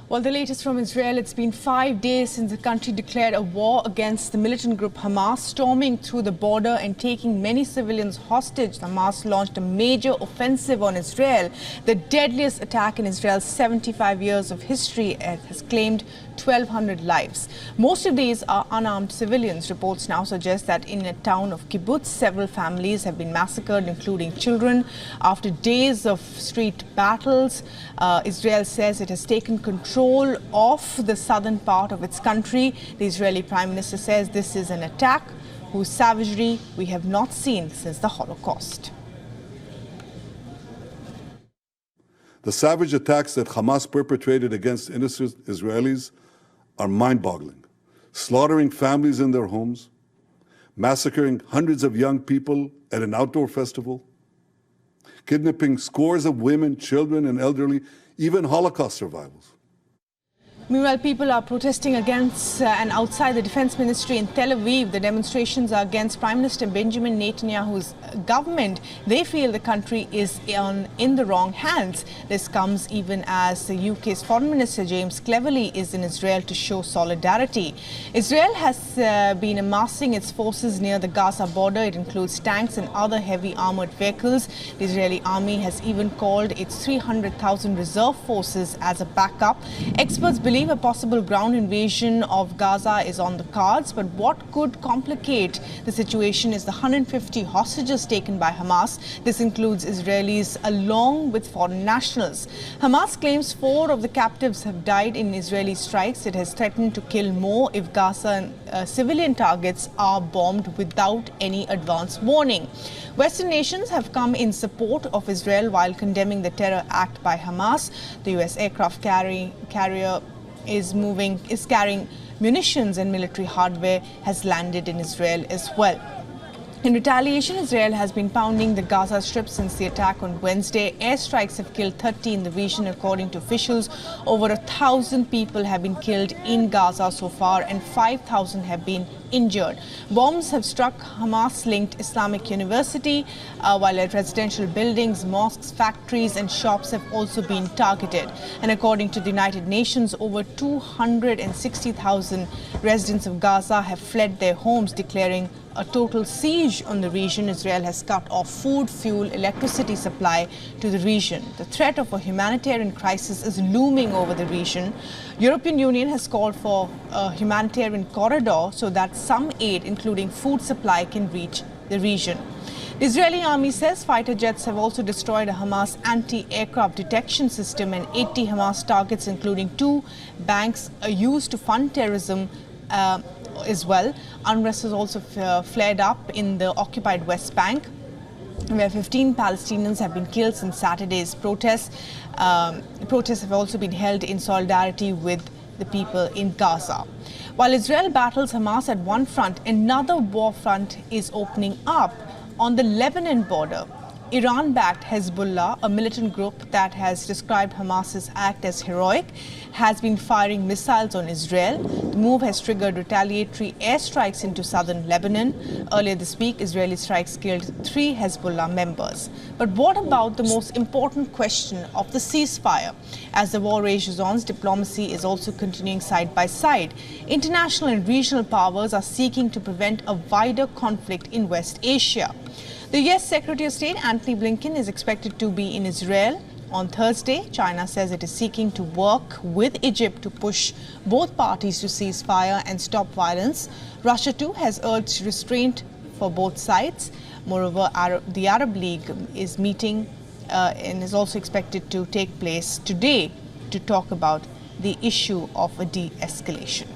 Well, the latest from Israel, it's been 5 days since the country declared a war against the militant group Hamas, storming through the border and taking many civilians hostage. Hamas launched a major offensive on Israel, the deadliest attack in Israel's 75 years of history. It has claimed 1,200 lives. Most of these are unarmed civilians. Reports now suggest that in a town of Kibbutz, several families have been massacred, including children. After days of street battles, Israel says it has taken control of the southern part of its country. The Israeli Prime Minister says this is an attack whose savagery we have not seen since the Holocaust. The savage attacks that Hamas perpetrated against innocent Israelis are mind-boggling, slaughtering families in their homes, massacring hundreds of young people at an outdoor festival, kidnapping scores of women, children, and elderly, even Holocaust survivors. Meanwhile, people are protesting against and outside the Defense Ministry in Tel Aviv. The demonstrations are against Prime Minister Benjamin Netanyahu's government. They feel the country is in the wrong hands. This comes even as the UK's Foreign Minister James Cleverly is in Israel to show solidarity. Israel has been amassing its forces near the Gaza border. It includes tanks and other heavy armored vehicles. The Israeli army has even called its 300,000 reserve forces as a backup. Experts believe a possible ground invasion of Gaza is on the cards, but what could complicate the situation is the 150 hostages taken by Hamas. This includes Israelis along with foreign nationals. Hamas claims 4 of the captives have died in Israeli strikes. It has threatened to kill more if Gaza civilian targets are bombed without any advance warning. Western nations have come in support of Israel while condemning the terror act by Hamas. The US aircraft carrier is carrying munitions and military hardware, has landed in Israel as well. In retaliation, Israel has been pounding the Gaza Strip since the attack on Wednesday. Airstrikes have killed 30 in the region, according to officials. Over 1,000 people have been killed in Gaza so far and 5,000 have been injured. Bombs have struck Hamas-linked Islamic University, while at residential buildings, mosques, factories and shops have also been targeted. And according to the United Nations, over 260,000 residents of Gaza have fled their homes, declaring a total siege on the region. Israel has cut off food, fuel, electricity supply to the region. The threat of a humanitarian crisis is looming over the region. European Union has called for a humanitarian corridor so that some aid, including food supply, can reach the region. The Israeli army says fighter jets have also destroyed a Hamas anti-aircraft detection system and 80 Hamas targets, including 2 banks used to fund terrorism as well. Unrest has also flared up in the occupied West Bank, where 15 Palestinians have been killed since Saturday's protests. Protests have also been held in solidarity with the people in Gaza. While Israel battles Hamas at one front, another war front is opening up on the Lebanon border. Iran-backed Hezbollah, a militant group that has described Hamas's act as heroic, has been firing missiles on Israel. The move has triggered retaliatory airstrikes into southern Lebanon. Earlier this week, Israeli strikes killed 3 Hezbollah members. But what about the most important question of the ceasefire? As the war rages on, diplomacy is also continuing side by side. International and regional powers are seeking to prevent a wider conflict in West Asia. The U.S. Secretary of State Antony Blinken is expected to be in Israel on Thursday. China says it is seeking to work with Egypt to push both parties to cease fire and stop violence. Russia too has urged restraint for both sides. Moreover, the Arab League is meeting and is also expected to take place today to talk about the issue of a de-escalation.